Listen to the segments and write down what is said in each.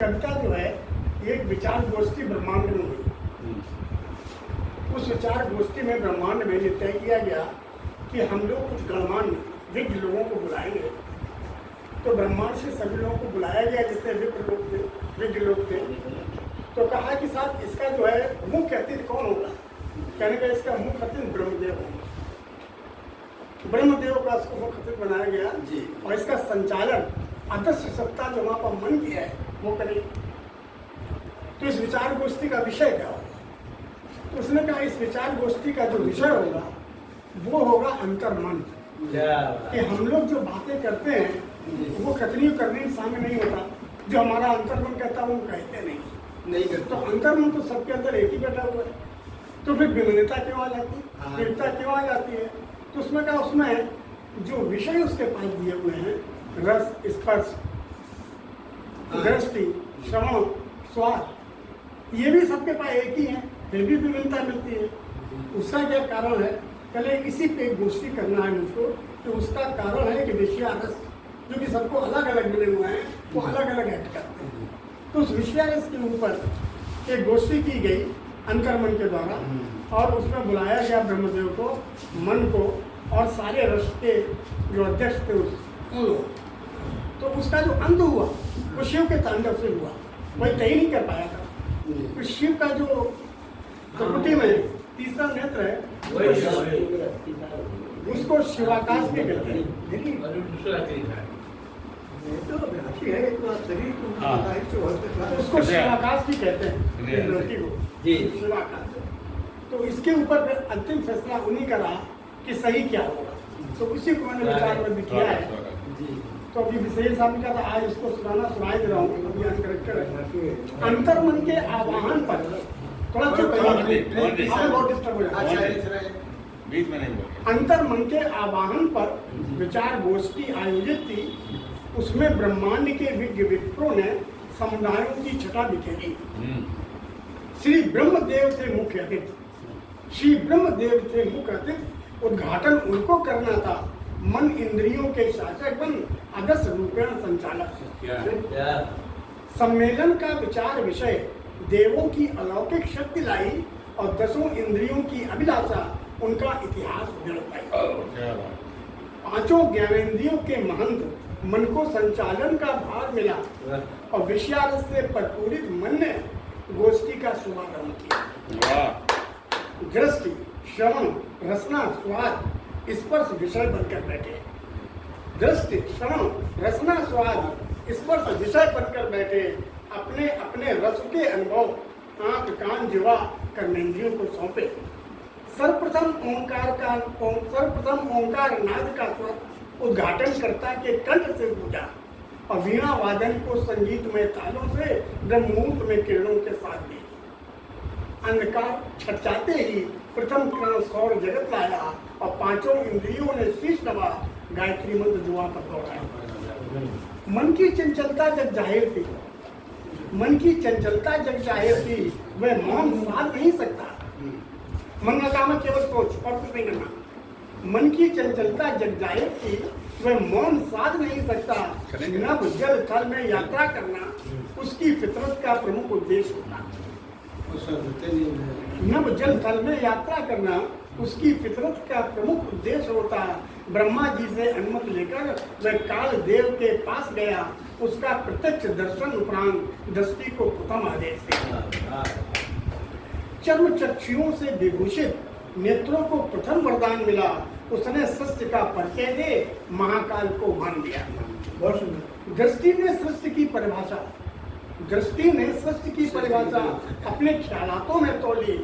कविता जो है एक विचार गोष्ठी ब्रह्मांड में हुई। उस विचार गोष्ठी में ब्रह्मांड में ये तय किया गया कि हम लोग कुछ गणमान्य विज्ञ लोगों को बुलाएंगे। तो ब्रह्मांड से सभी लोगों को बुलाया गया जितने विज्ञ लोग थे। तो कहा कि साहब इसका जो है मुख्य अतिथि कौन होगा। कहने का इसका मुख्य अतिथि ब्रह्मदेव होगा। ब्रह्मदेव का उसको मुख्य अतिथि बनाया गया और इसका संचालन अदृश्य सत्ता जो वहाँ पर मन किया है वो करेगी। तो इस विचार गोष्ठी का विषय क्या होगा। तो उसने कहा इस विचार गोष्ठी का जो विषय होगा वो होगा अंतर्मन। कि हम लोग जो बातें करते हैं वो कथनी करने के सामने नहीं होता। जो हमारा अंतर्मन कहता है वो कहते नहीं करते। तो अंतर्मन तो सबके अंदर एक ही बैठा हुआ है। तो फिर विभिन्नता क्यों आ जाती है, विविधता क्यों आ जाती है। तो उसमें क्या उसमें जो विषय उसके पास दिए हुए हैं रस, स्पर्श, दृष्टि, श्रवण, स्वाद, ये भी सबके पास एक ही है, फिर भी विभिन्नता मिलती है। उसका क्या कारण है, पहले इसी पे एक गोष्ठी करना है मुझको कि उसका कारण है कि विषयारस जो कि सबको अलग अलग मिले हुए हैं वो अलग अलग एक्ट करते हैं। तो उस विषयारस के ऊपर एक गोष्ठी की गई अंतर्मन के द्वारा और उसमें बुलाया गया ब्रह्मदेव को, मन को और सारे रस के जो अध्यक्ष थे उन लोग। तो उसका जो अंत हुआ वो शिव के तांडव से हुआ, वही तय नहीं कर पाया था। तो शिव का जो प्रकृति में तीसरा नेत्र है उसको शिवाकाश भी कहते हैं। उसको शिवाकाश भी कहते हैं, शिवाकाश। तो इसके ऊपर अंतिम फैसला उन्हीं का रहा कि सही क्या होगा। तो उसी को मैंने विचार में भी किया है। तो अभी विशेष आपने कहा था आज इसको सुनाई दे रहा हूँ। अभी अनकरेक्टेड है। अंतर्मन के आवाहन पर थोड़ा बहुत डिस्टर्ब हो जाता है। अंतर्मन के आवाहन पर विचार गोष्ठी आयोजित थी। उसमें ब्रह्मांड के विज्ञ विप्रों ने समुदायों की छटा बिखेरी। श्री ब्रह्मदेव थे मुख्य अतिथि। श्री ब्रह्मदेव थे मुख्य अतिथि। उद्घाटन उनको करना था। मन इंद्रियों के शासक बन अदस्य रूपेण संचालक। सम्मेलन का विचार विषय देवों की अलौकिक शक्ति लाई और दसों इंद्रियों की अभिलाषा उनका इतिहास उजड़ पाई। पांचों ज्ञानेंद्रियों के महंत मन को संचालन का भार मिला और विषयारस से परिपूरित मन ने गोष्ठी का शुभारंभ किया। दृष्टि, श्रवण, रसना, स्वाद, स्पर्श विषय बनकर बैठे। दृष्टि, श्रवण, रसना, स्वाद, स्पर्श विषय बनकर बैठे। अपने अपने रस के अनुभव आंख, कान, जिह्वा, कर्मेंद्रियों को सौंपे। सर्वप्रथम ओंकार नाद का स्वर उद्घाटनकर्ता के कंठ से गूंजा और वीणा वादन को संगीतमय तालों से ब्रह्ममुहूर्त में किरणों के साथ दी। अंधकार छटचाते ही प्रथम किरण सौर जगत लाया और पांचों इंद्रियों ने शीश नवा गायत्री मंत्र जुआ पर दोहराया। मन की चंचलता जब जाहिर थी, मन की चंचलता जब जाहिर थी वह मौन साध नहीं सकता। मन का काम है केवल सोच और कुछ नहीं करना। मन की चंचलता जब जाहिर थी वह मौन साध नहीं सकता। नभ जल थल में यात्रा करना उसकी फितरत का प्रमुख उद्देश्य होता। नभ जल थल में यात्रा करना उसकी फितरत का प्रमुख उद्देश्य होता। ब्रह्मा जी से अनुमति लेकर वह काल देव के पास गया। उसका प्रत्यक्ष दर्शन उपरांत दृष्टि को प्रथम आदेश दिया। चर्म चक्षुओं से विभूषित नेत्रों को प्रथम वरदान मिला। उसने सृष्टि का परिचय दे महाकाल को मान दिया। दृष्टि ने सृष्टि की परिभाषा अपने ख्यालातों में तोली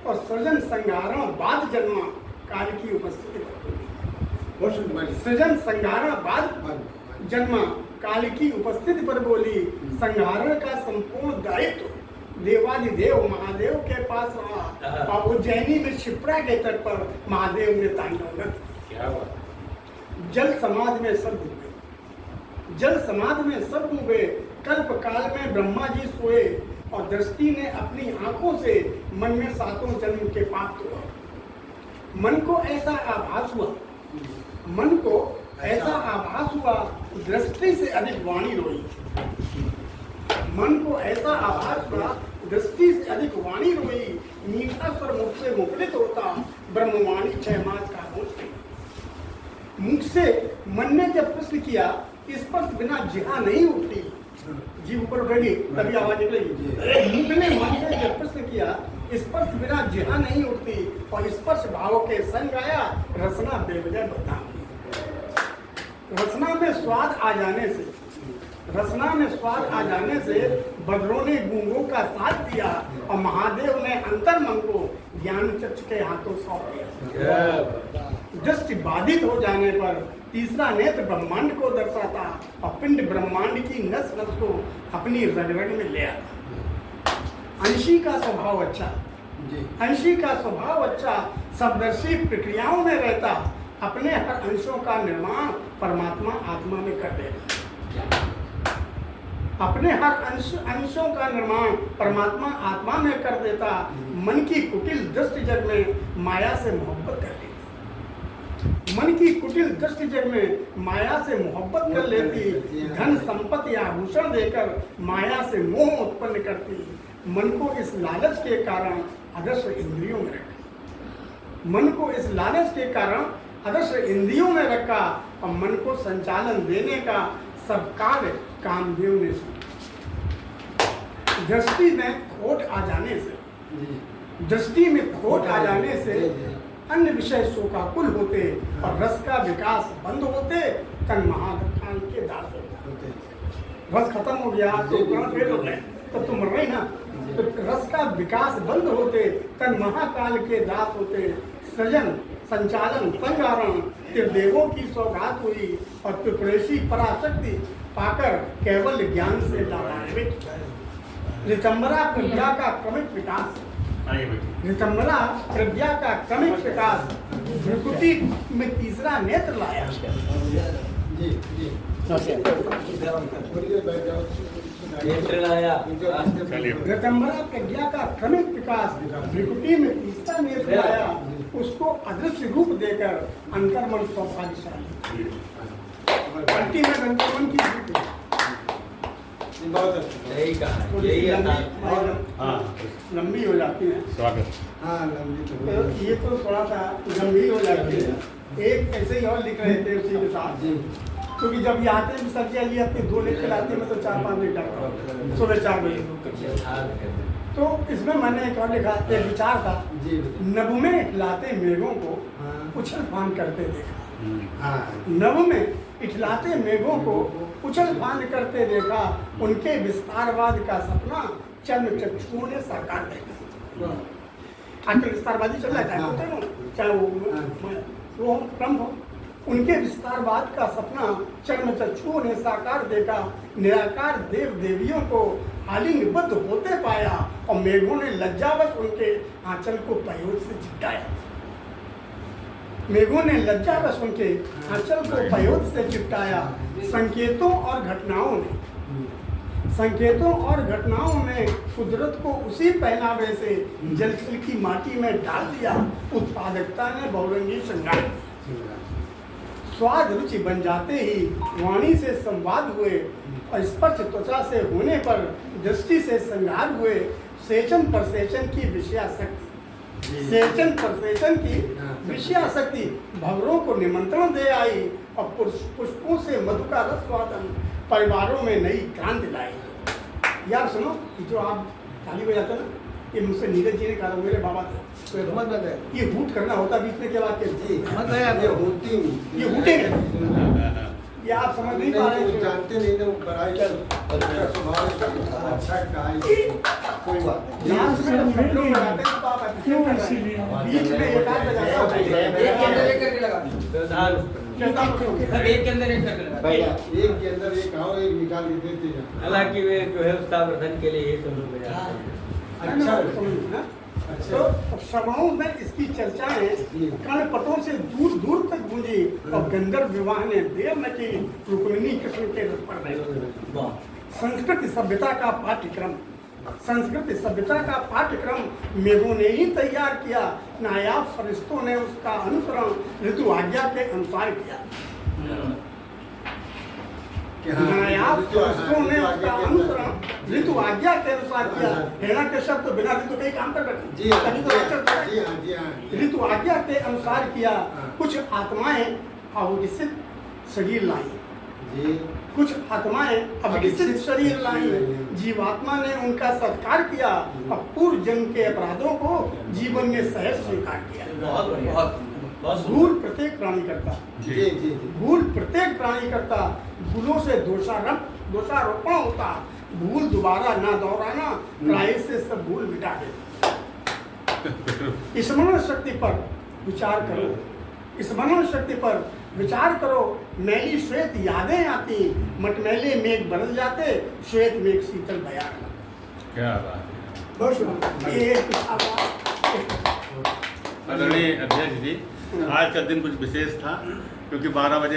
और सृजन संहारण बाद जन्मा काल की उपस्थिति पर सृजन संहारण बाद जन्मा काल की उपस्थिति पर बोली। संहारण का संपूर्ण दायित्व देवादिदेव महादेव के पास रहा और उज्जैनी में शिप्रा के तट पर महादेव ने तांडव किया। जल समाधि में सब डूबे। कल्प काल में ब्रह्मा जी सोए और दृष्टि ने अपनी आंखों से मन में सातों जन्म के पाप हुआ। मन को ऐसा आभास हुआ दृष्टि से अधिक वाणी रोई। मन को ऐसा आभास हुआ, दृष्टि से अधिक वाणी रोई, मीठा स्वर मुख से मुखरित होता, ब्रह्मवाणी 6 मास का होश। मुख से मन ने जब प्रश्न किया, स्पर्श बिना जिहा नहीं उठती, जी ऊपर उठेगी तभी आवाज निकलेगी। मुख ने मन से जब प्रश्न किया, स्पर्श बिना जिहा नहीं उठती, और स्पर्श भाव के संग आया रसना बेवजह बता। रसना में स्वाद आ जाने से, रसना में स्वाद आ जाने से बदरों ने गूंगों का साथ दिया, और महादेव ने अंतर मन को ज्ञान चक्षु के हाथों सौंप दिया। दृष्टि बाधित हो जाने पर तीसरा नेत्र ब्रह्मांड को दर्शाता, और पिंड ब्रह्मांड की नस नस को अपनी रग रग में ले आता। अंशी का स्वभाव अच्छा, अंशी का स्वभाव अच्छा, सबदर्शी प्रक्रियाओं में रहता, अपने हर अंशों का निर्माण परमात्मा आत्मा में कर देता। अपने हर अंशों का निर्माण परमात्मा आत्मा में कर देता। मन की कुटिल दृष्टि जग में माया से मोहब्बत कर लेती, मन की कुटिल दृष्टि जग में माया से मोहब्बत कर लेती, धन संपत्ति या आभूषण देकर माया से मोह उत्पन्न करती। मन को इस लालच के कारण आदर्श इंद्रियों में रखा, मन को इस लालच के कारण आदर्श इंद्रियों में रखा, और मन को संचालन देने का सब कार्य कामदेव ने सुना। दृष्टि में खोट आ जाने से, दृष्टि में खोट आ जाने से अन्य विषय शोकाकुल होते, और रस का विकास बंद होते, तन महान के दास होते। रस खत्म हो गया तो प्राण फेल हो गए, तो तुम मर रही ना। तो रस का विकास बंद होते, तन महाकाल के दास होते। सृजन संचालन तंगारण देवों की सौगात हुई, और त्रिपुरेशी पराशक्ति पाकर केवल ज्ञान से लाभान्वित। ऋतंबरा प्रज्ञा का क्रमिक विकास, ऋतंबरा प्रज्ञा का क्रमिक विकास भ्रुकुटी में तीसरा नेत्र लाया। ऋतंबरा प्रज्ञा का क्रमिक विकास भ्रुकुटी में तीसरा नेत्र लाया, उसको अदृश्य रूप देकर अंतर्मन सौभाग्यशाली। पलटी में अंतर्मन की लंबी हो जाती है। तो ये तो थोड़ा सा गंभीर हो जाती है। एक ऐसे ही और लिख रहे थे उसी के साथ, क्योंकि जब ये आते हैं सब्जियाँ लिए अपनी 2 लीटर खिलाते हैं, तो 4-5 लीटर सुबह 4 बजे। तो इसमें मैंने एक और लिखा, एक विचार था, नभ में इठलाते मेघों को उछल फान करते देखा। नभ में इठलाते मेघों को उछल फान करते देखा, उनके विस्तारवाद का सपना चंद्र चक्षुओं ने साकार देखा। आजकल विस्तारवादी चल रहा है, चाहे वो क्रम हो, उनके विस्तारवाद का सपना चर्म चक्षुओं ने साकार देखा। निराकार देव देवियों को आलिंगबद्ध होते पाया, और मेघों ने लज्जावश उनके आंचल को पयोद से चिपटाया। मेघों ने लज्जावश उनके आंचल को पयोद से चिपटाया। संकेतों और घटनाओं में कुदरत को उसी पहनावे से जलथल की माटी में डाल दिया। उत्पादकता ने बहुरंगी श्रृंगार, स्वाद रुचि बन जाते ही वाणी से संवाद हुए, और स्पर्श त्वचा से होने पर दृष्टि से संहार हुए। सेचन प्रसेचन की विषयासक्ति, सेचन प्रसेचन की विषयासक्ति भंवरों को निमंत्रण दे आई, और पुष्पों से मधु का रस स्वादन परिवारों में नई क्रांति लाई। यार सुनो, जो आप ताली बजाते ना, ये मुझसे नीरज जी ने कहा, मेरे बाबा थे, ये हूट करना होता बीच में के बाद के, ये हूटेंगे, ये आप समझ नहीं पा रहे, जानते नहीं ना, बड़ाई का अच्छा कोई बात नहीं। बीच में एक आध बजाता एक के अंदर एक करके लगा। एक के अंदर एक आओ, एक निकाल के देते हैं। हालांकि वे जो है उसका वर्धन के लिए ये सब लोग बजाते हैं। अच्छा, तो सभाओं में इसकी चर्चाएं कर्णपटों से दूर दूर तक गूंजी, और गंधर्व विवाह ने देर न की, रुक्मिणी कृष्ण के रथ पर बैठी। संस्कृत सभ्यता का पाठ्यक्रम, संस्कृत सभ्यता का पाठ्यक्रम मेघों ने ही तैयार किया। नायाब फरिश्तों ने उसका अनुसरण ऋतु आज्ञा के अनुसार किया। कि हाँ, नायाब ऋतु फरिश्तों ने आज्ञा उसका के अनुसरण ऋतु आज्ञा के अनुसार किया। हेड़ा के शब्द तो बिना ऋतु के ही काम कर बैठे। जी हाँ, तभी तो अक्षर पढ़ा। जी हाँ, जी हाँ। ऋतु आज्ञा के अनुसार किया। हाँ। कुछ आत्माएं अविकसित शरीर लाई, जी कुछ आत्माएं अविकसित शरीर लाई। जीवात्मा ने उनका सत्कार किया और पूर्व जन्म के अपराधों को जीवन में सहज स्वीकार किया। बहुत बढ़िया, बहुत भूल प्रत्येक प्राणी करता, जी जी जी भूल प्रत्येक प्राणी करता। भूलों से दोषारोपण होता। भूल दोबारा ना दोहराना, प्रायश्चित से सब भूल मिटा दे। स्मरण शक्ति पर विचार करो, स्मरण शक्ति पर विचार करो। मैली श्वेत यादें आती, मटमैले मेघ बरस जाते, श्वेत मेघ शीतल बयान। क्या बात है। बहुत शुक्रिया। ये आदरणीय अध्यक्ष जी, आज का दिन कुछ विशेष था क्योंकि 12 बजे